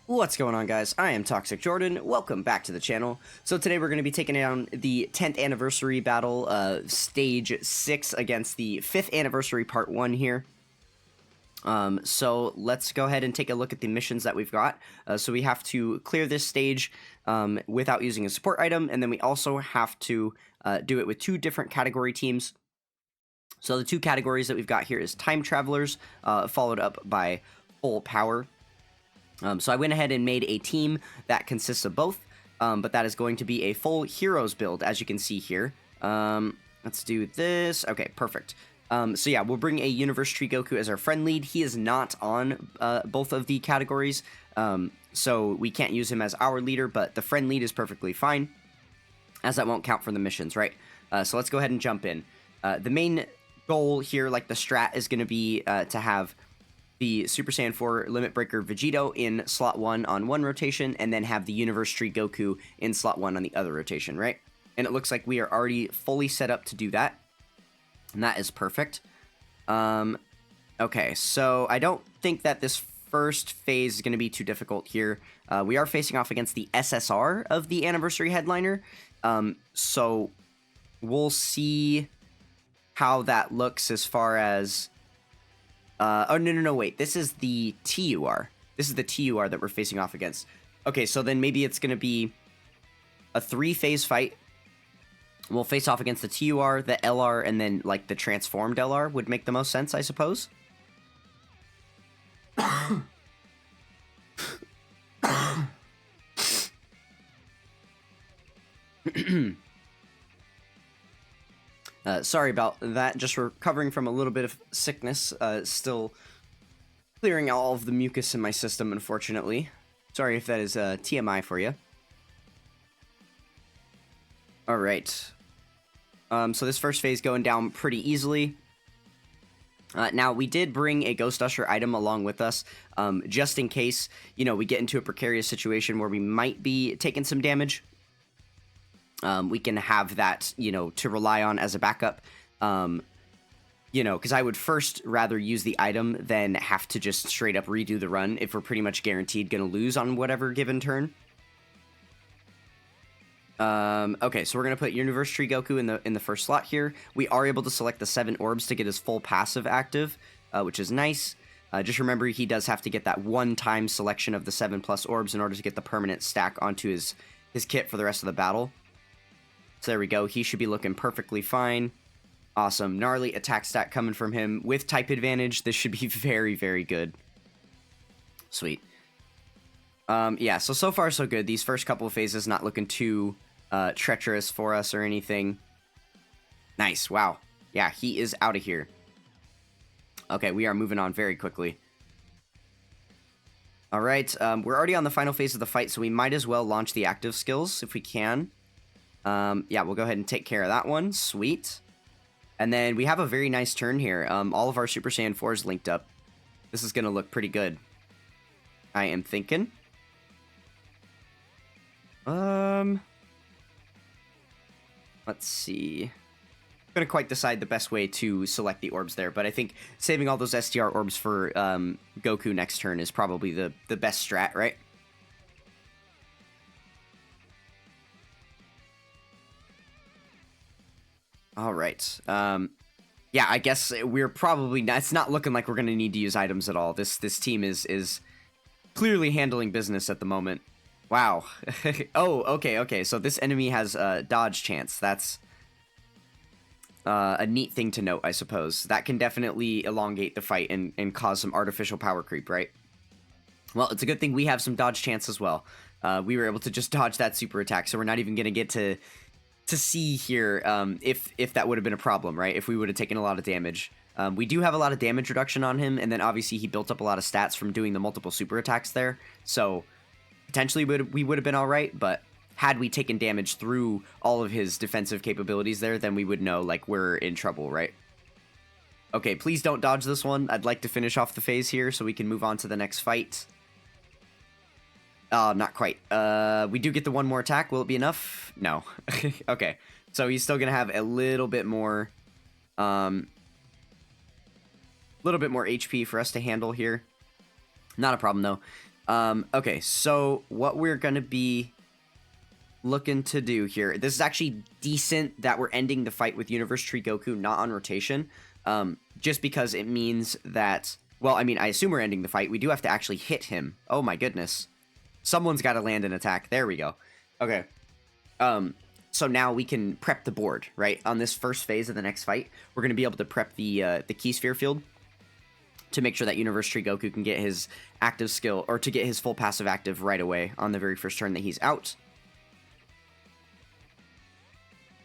What's going on, guys? I am Toxic Jordan. Welcome back to the channel. So today we're going to be taking down the 10th anniversary battle, stage 6 against the 5th anniversary part 1 here. So let's go ahead and take a look at the missions that we've got. So we have to clear this stage without using a support item, and then we also have to do it with 2 different category teams. So the 2 categories that we've got here is Time Travelers, followed up by Full Power. So I went ahead and made a team that consists of both, but that is going to be a full heroes build, as you can see here. Let's do this. Okay, perfect. So yeah, we'll bring a Universe Tree Goku as our friend lead. He is not on both of the categories, so we can't use him as our leader, but the friend lead is perfectly fine, as that won't count for the missions, right? So let's go ahead and jump in. The main goal here, like the strat, is going to be to have the Super Saiyan 4 Limit Breaker Vegito in slot 1 on one rotation, and then have the Universe Tree Goku in slot 1 on the other rotation, right? And it looks like we are already fully set up to do that, and that is perfect. Okay, so I don't think that this first phase is going to be too difficult here. We are facing off against the SSR of the Anniversary Headliner, so we'll see how that looks as far as... oh, no, wait. This is the TUR. This is the TUR that we're facing off against. Okay, so then maybe it's going to be a 3-phase fight. We'll face off against the TUR, the LR, and then, like, the transformed LR would make the most sense, I suppose. Sorry about that, just recovering from a little bit of sickness, still clearing all of the mucus in my system, unfortunately. Sorry if that is TMI for you. Alright. So this first phase going down pretty easily. Now, we did bring a Ghost Usher item along with us, just in case, you know, we get into a precarious situation where we might be taking some damage. We can have that, you know, to rely on as a backup, you know, because I would first rather use the item than have to just straight up redo the run if we're pretty much guaranteed going to lose on whatever given turn. Okay, so we're going to put Universe Tree Goku in the first slot here. We are able to select the 7 orbs to get his full passive active, which is nice. Just remember, he does have to get that one-time selection of the 7+ orbs in order to get the permanent stack onto his kit for the rest of the battle. So there we go. He should be looking perfectly fine. Awesome. Gnarly attack stat coming from him with type advantage. This should be very, very good. Sweet. Yeah, so far so good. These first couple of phases not looking too treacherous for us or anything. Nice. Wow. Yeah, he is out of here. Okay, we are moving on very quickly. All right, we're already on the final phase of the fight, so we might as well launch the active skills if we can. Yeah, we'll go ahead and take care of that one. Sweet. And then we have a very nice turn here. All of our Super Saiyan 4s linked up. This is going to look pretty good, I am thinking. Let's see. I'm going to quite decide the best way to select the orbs there, but I think saving all those STR orbs for Goku next turn is probably the best strat, right? All right. Yeah, I guess we're probably not, it's not looking like we're going to need to use items at all. This team is clearly handling business at the moment. Wow. Oh, okay. So this enemy has a dodge chance. That's a neat thing to note, I suppose. That can definitely elongate the fight and cause some artificial power creep, right? Well, it's a good thing we have some dodge chance as well. We were able to just dodge that super attack, so we're not even going to get to see here if that would have been a problem, right? If we would have taken a lot of damage. We do have a lot of damage reduction on him, and then obviously he built up a lot of stats from doing the multiple super attacks there, so potentially we would have been all right, but had we taken damage through all of his defensive capabilities there, then we would know, like, we're in trouble, right? Okay, please don't dodge this one. I'd like to finish off the phase here so we can move on to the next fight. Not quite. We do get the one more attack. Will it be enough? No. Okay. So he's still going to have a little bit more HP for us to handle here. Not a problem, though. Okay, so what we're gonna be looking to do here. This is actually decent that we're ending the fight with Universe Tree Goku not on rotation. Just because it means that, well, I mean, I assume we're ending the fight. We do have to actually hit him. Oh my goodness. Someone's got to land an attack. There we go. Okay. So now we can prep the board, right? On this first phase of the next fight, we're going to be able to prep the Key Sphere field to make sure that Universe Tree Goku can get his active skill, or to get his full passive active right away on the very first turn that he's out.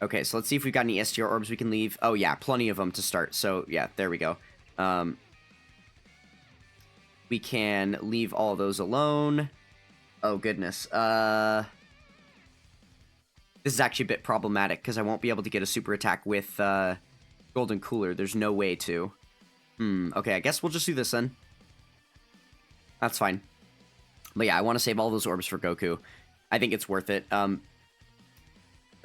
Okay, so let's see if we've got any STR orbs we can leave. Oh, yeah, plenty of them to start. So, yeah, there we go. We can leave all those alone. Oh, goodness. This is actually a bit problematic, because I won't be able to get a super attack with Golden Cooler. There's no way to. Okay, I guess we'll just do this then. That's fine. But yeah, I want to save all those orbs for Goku. I think it's worth it.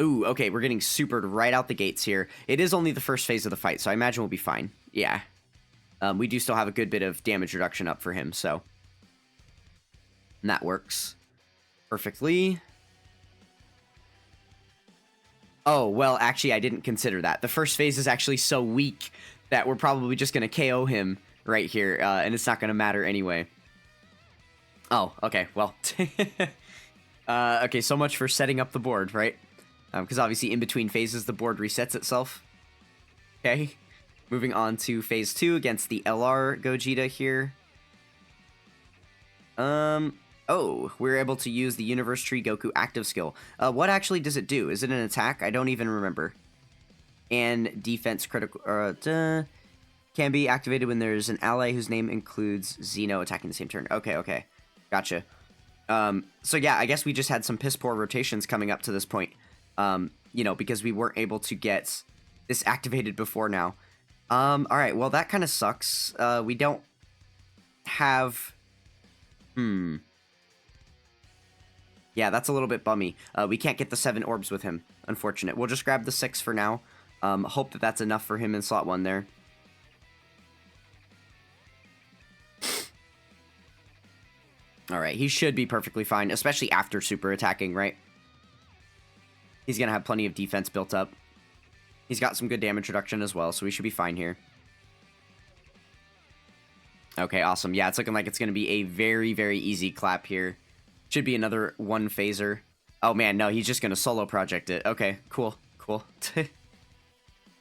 Ooh, okay, we're getting supered right out the gates here. It is only the first phase of the fight, so I imagine we'll be fine. Yeah. We do still have a good bit of damage reduction up for him, so. And that works perfectly. Oh, well, actually, I didn't consider that. The first phase is actually so weak that we're probably just going to KO him right here, and it's not going to matter anyway. Oh, okay, well. Okay, so much for setting up the board, right? Because obviously in between phases, the board resets itself. Okay. Moving on to phase 2 against the LR Gogeta here. Oh, we're able to use the Universe Tree Goku active skill. What actually does it do? Is it an attack? I don't even remember. And defense critical... can be activated when there's an ally whose name includes Xeno attacking the same turn. Okay, okay. Gotcha. So yeah, I guess we just had some piss poor rotations coming up to this point. You know, because we weren't able to get this activated before now. Alright, well, that kind of sucks. We don't have... Yeah, that's a little bit bummy. We can't get the 7 orbs with him. Unfortunate. We'll just grab the 6 for now. Hope that that's enough for him in slot 1 there. Alright, he should be perfectly fine, especially after super attacking, right? He's going to have plenty of defense built up. He's got some good damage reduction as well, so we should be fine here. Okay, awesome. Yeah, it's looking like it's going to be a very, very easy clap here. Should be another 1 phaser. Oh, man, no, he's just going to solo project it. Okay, cool, cool.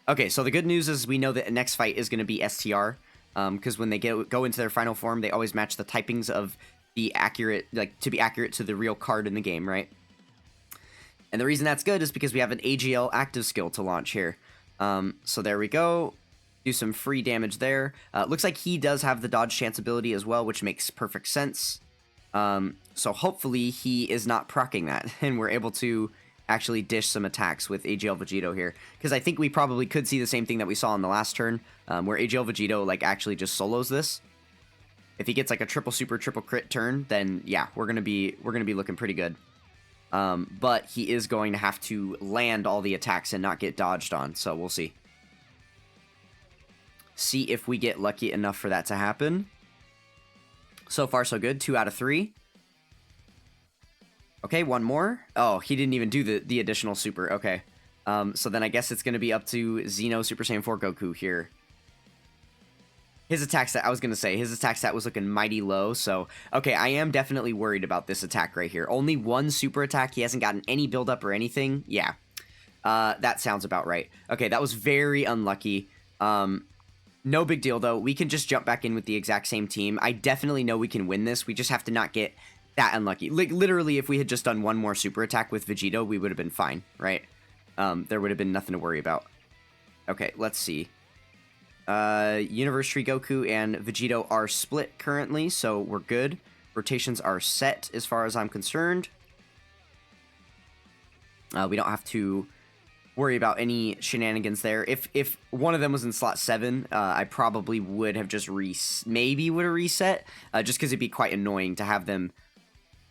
Okay, so the good news is we know that the next fight is going to be STR, because when they go into their final form, they always match the typings of the accurate, like, to be accurate to the real card in the game, right? And the reason that's good is because we have an AGL active skill to launch here. So there we go. Do some free damage there. Looks like he does have the dodge chance ability as well, which makes perfect sense. So hopefully he is not proccing that, and we're able to actually dish some attacks with AGL Vegito here. Because I think we probably could see the same thing that we saw in the last turn, where AGL Vegito like actually just solos this. If he gets like a triple super, triple crit turn, then yeah, we're gonna be looking pretty good. But he is going to have to land all the attacks and not get dodged on, so we'll see. See if we get lucky enough for that to happen. So far, so good. 2 out of 3. Okay, 1 more. Oh, he didn't even do the additional super. Okay. So then I guess it's going to be up to Xeno Super Saiyan 4 Goku here. His attack stat, I was going to say, his attack stat was looking mighty low, so... Okay, I am definitely worried about this attack right here. Only 1 super attack, he hasn't gotten any build-up or anything. Yeah, that sounds about right. Okay, that was very unlucky. No big deal, though. We can just jump back in with the exact same team. I definitely know we can win this. We just have to not get that unlucky. Like, literally, if we had just done 1 more super attack with Vegito, we would have been fine, right? There would have been nothing to worry about. Okay, let's see. Universe Tree Goku and Vegito are split currently, so we're good. Rotations are set as far as I'm concerned. We don't have to worry about any shenanigans there. If one of them was in slot 7, I probably would have just maybe would have reset, just because it'd be quite annoying to have them,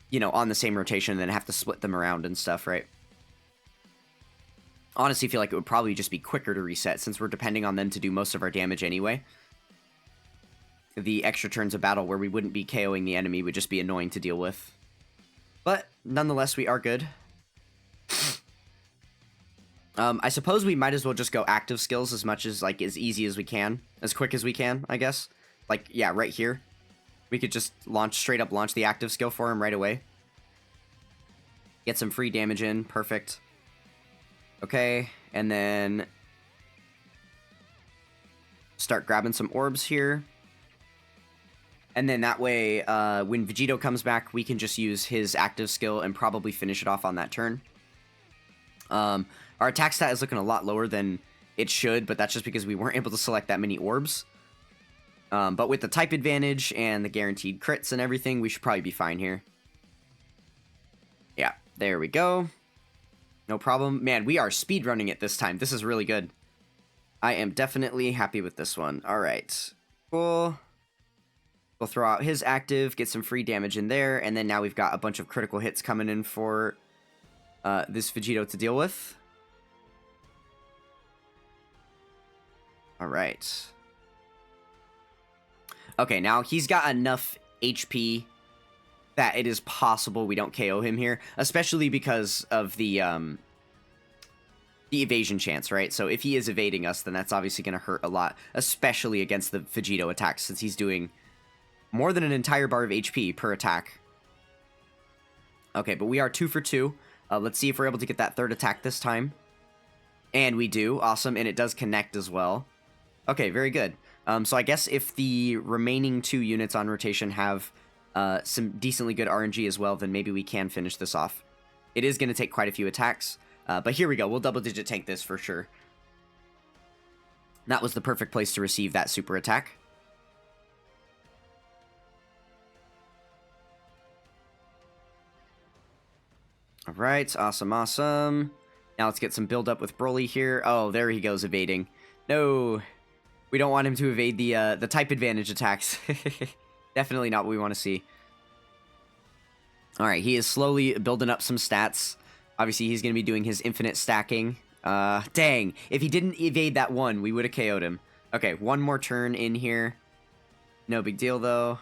you know, on the same rotation and then have to split them around and stuff, right? Honestly, feel like it would probably just be quicker to reset since we're depending on them to do most of our damage anyway. the extra turns of battle where we wouldn't be KOing the enemy would just be annoying to deal with. But nonetheless, we are good. I suppose we might as well just go active skills as much as, like, as easy as we can. As quick as we can, I guess. Like, yeah, right here. We could just straight up launch the active skill for him right away. Get some free damage in. Perfect. Okay, and then start grabbing some orbs here. And then that way, when Vegito comes back, we can just use his active skill and probably finish it off on that turn. Our attack stat is looking a lot lower than it should, but that's just because we weren't able to select that many orbs. But with the type advantage and the guaranteed crits and everything, we should probably be fine here. Yeah, there we go. No problem. Man, we are speedrunning it this time. This is really good. I am definitely happy with this one. All right, cool. We'll throw out his active, get some free damage in there, and then now we've got a bunch of critical hits coming in for this Vegito to deal with. All right. Okay, now he's got enough HP that it is possible we don't KO him here, especially because of the evasion chance, right? So if he is evading us, then that's obviously going to hurt a lot, especially against the Vegito attacks, since he's doing more than an entire bar of HP per attack. Okay, but we are 2 for 2. Let's see if we're able to get that third attack this time. And we do. Awesome. And it does connect as well. Okay, very good. So I guess if the remaining 2 units on rotation have some decently good RNG as well, then maybe we can finish this off. It is going to take quite a few attacks. But here we go. We'll double-digit tank this for sure. That was the perfect place to receive that super attack. All right, awesome, awesome. Now let's get some build-up with Broly here. Oh, there he goes, evading. No, we don't want him to evade the type advantage attacks. Definitely not what we want to see. All right, he is slowly building up some stats. Obviously, he's going to be doing his infinite stacking. Dang, if he didn't evade that one, we would have KO'd him. Okay, one more turn in here. No big deal, though.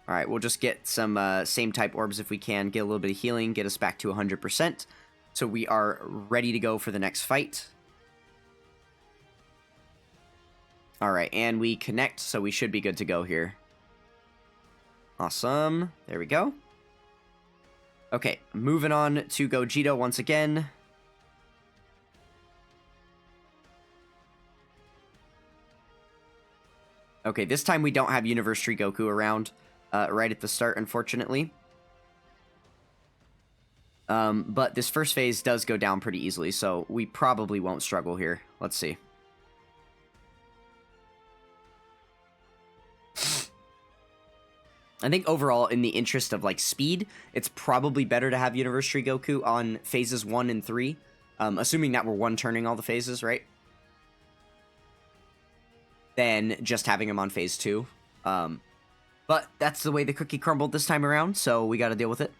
All right, we'll just get some same type orbs if we can, get a little bit of healing, get us back to 100%. So we are ready to go for the next fight. All right, and we connect, so we should be good to go here. Awesome. There we go. Okay, moving on to Gogeta once again. Okay, this time we don't have University Goku around right at the start, unfortunately. But this first phase does go down pretty easily, so we probably won't struggle here. Let's see. I think overall, in the interest of, like, speed, it's probably better to have University Goku on phases 1 and 3. Assuming that we're one-turning all the phases, right? Than just having him on phase 2. But that's the way the cookie crumbled this time around, so we gotta deal with it.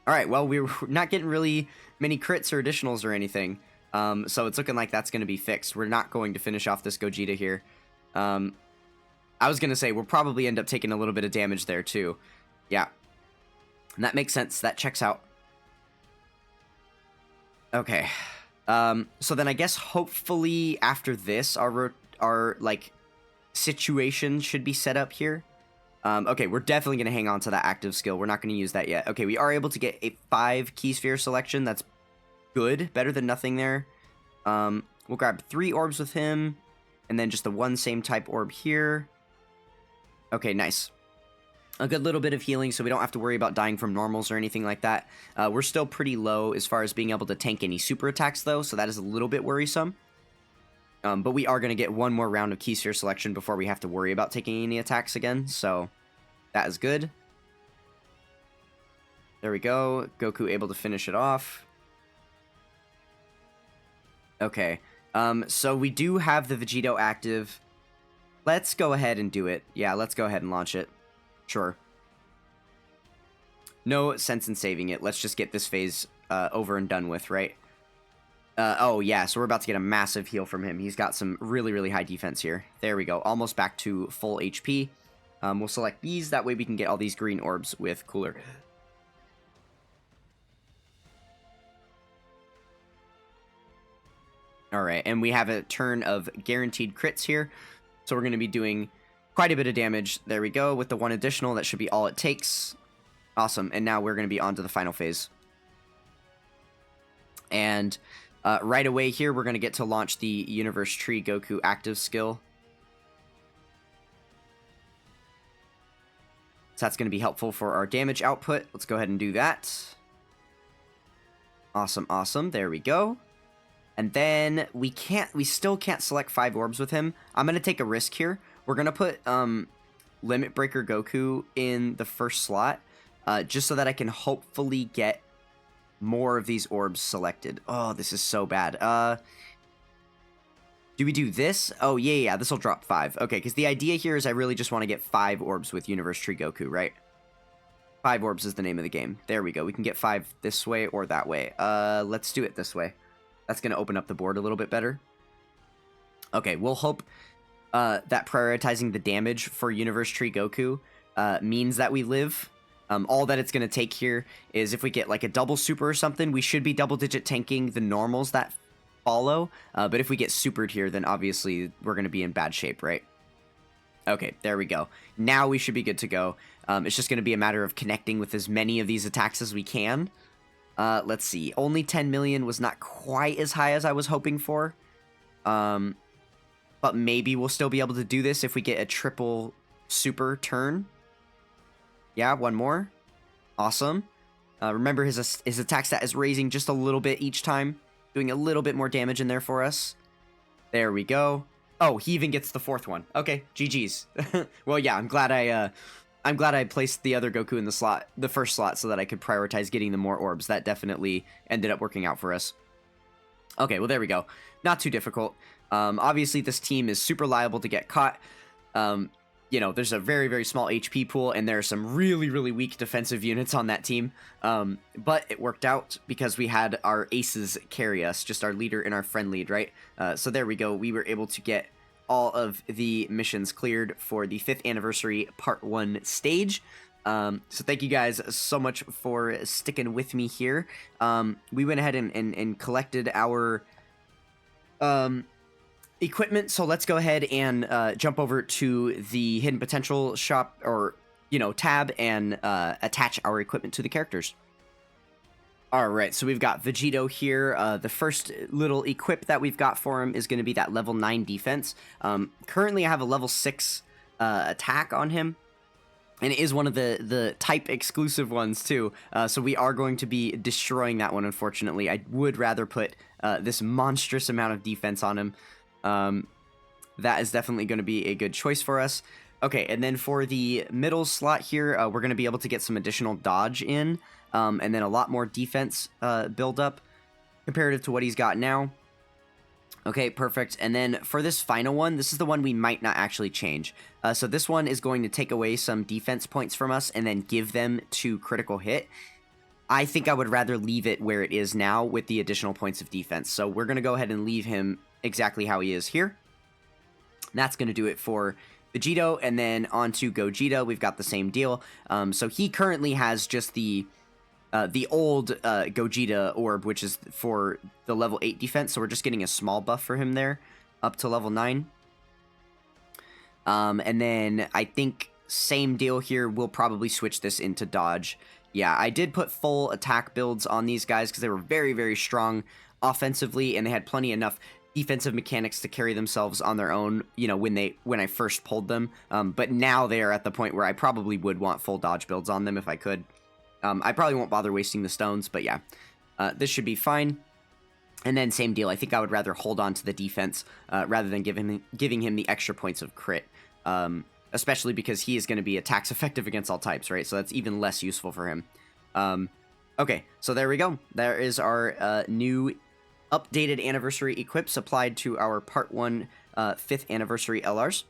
Alright, well, we're not getting really many crits or additionals or anything. So it's looking like that's gonna be fixed. We're not going to finish off this Gogeta here. I was going to say, we'll probably end up taking a little bit of damage there, too. Yeah. And that makes sense. That checks out. Okay. So then I guess hopefully after this, our like, situation should be set up here. Okay, we're definitely going to hang on to that active skill. We're not going to use that yet. Okay, we are able to get a 5 key sphere selection. That's good. Better than nothing there. We'll grab 3 orbs with him. And then just the 1 same type orb here. Okay, nice. A good little bit of healing, so we don't have to worry about dying from normals or anything like that. We're still pretty low as far as being able to tank any super attacks, though, so that is a little bit worrisome. But we are going to get 1 more round of key sphere selection before we have to worry about taking any attacks again, so that is good. There we go. Goku able to finish it off. Okay. So we do have the Vegito active. Let's go ahead and do it. Yeah, let's go ahead and launch it. Sure. No sense in saving it. Let's just get this phase over and done with, right? Oh, yeah, so we're about to get a massive heal from him. He's got some really, really high defense here. There we go. Almost back to full HP. We'll select these. That way we can get all these green orbs with Cooler. All right, and we have a turn of guaranteed crits here. So we're going to be doing quite a bit of damage. There we go. With the one additional, that should be all it takes. Awesome. And now we're going to be on to the final phase. And right away here, we're going to get to launch the Universe Tree Goku active skill. So that's going to be helpful for our damage output. Let's go ahead and do that. Awesome, awesome. There we go. And then we still can't select 5 orbs with him. I'm going to take a risk here. We're going to put Limit Breaker Goku in the first slot, just so that I can hopefully get more of these orbs selected. Oh, this is so bad. Do we do this? Oh, yeah, this will drop 5. Okay, because the idea here is I really just want to get 5 orbs with Universe Tree Goku, right? 5 orbs is the name of the game. There we go. We can get 5 this way or that way. Let's do it this way. That's going to open up the board a little bit better. Okay, we'll hope that prioritizing the damage for Universe Tree Goku means that we live. All that it's going to take here is if we get like a double super or something, we should be double-digit tanking the normals that follow. But if we get supered here, then obviously we're going to be in bad shape, right? Okay, there we go. Now we should be good to go. It's just going to be a matter of connecting with as many of these attacks as we can. Let's see. Only 10 million was not quite as high as I was hoping for. But maybe we'll still be able to do this if we get a triple super turn. Yeah, one more. Awesome. Remember, his attack stat is raising just a little bit each time. Doing a little bit more damage in there for us. There we go. Oh, he even gets the 4th one. Okay, GG's. Well, yeah, I'm glad I placed the other Goku in the first slot, so that I could prioritize getting the more orbs. That definitely ended up working out for us. Okay, well, there we go. Not too difficult. Obviously, this team is super liable to get caught. You know, there's a very, very small HP pool, and there are some really, really weak defensive units on that team. But it worked out because we had our aces carry us, just our leader and our friend lead, right? So there we go. We were able to get all of the missions cleared for the 5th anniversary part 1 stage. So thank you guys so much for sticking with me here. We went ahead and collected our equipment, so let's go ahead and jump over to the hidden potential shop, or tab, and attach our equipment to the characters. Alright, so we've got Vegito here. The first little equip that we've got for him is going to be that level 9 defense. Currently I have a level 6 attack on him, and it is one of the type exclusive ones too, so we are going to be destroying that one, unfortunately. I would rather put this monstrous amount of defense on him. That is definitely going to be a good choice for us. Okay, and then for the middle slot here, we're going to be able to get some additional dodge in, and then a lot more defense build up comparative to what he's got now. Okay, perfect. And then for this final one, this is the one we might not actually change. So this one is going to take away some defense points from us and then give them to critical hit. I think I would rather leave it where it is now with the additional points of defense. So we're going to go ahead and leave him exactly how he is here. That's going to do it for Vegito, and then on to Gogeta, we've got the same deal. So he currently has just the old Gogeta orb, which is for the level 8 defense, so we're just getting a small buff for him there, up to level 9. And then I think same deal here, we'll probably switch this into dodge. Yeah, I did put full attack builds on these guys because they were very, very strong offensively, and they had plenty enough defensive mechanics to carry themselves on their own, when I first pulled them. But now they are at the point where I probably would want full dodge builds on them if I could. I probably won't bother wasting the stones, but yeah, this should be fine. And then same deal, I think I would rather hold on to the defense rather than giving him the extra points of crit, especially because he is going to be attacks effective against all types, right? So that's even less useful for him. Okay, so there we go. There is our new updated anniversary equips applied to our Part 1 5th anniversary LRs.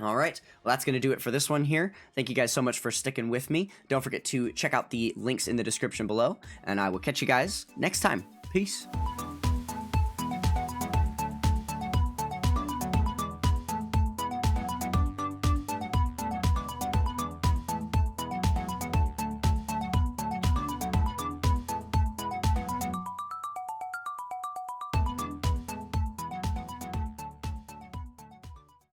Alright, well that's going to do it for this one here. Thank you guys so much for sticking with me. Don't forget to check out the links in the description below, and I will catch you guys next time. Peace.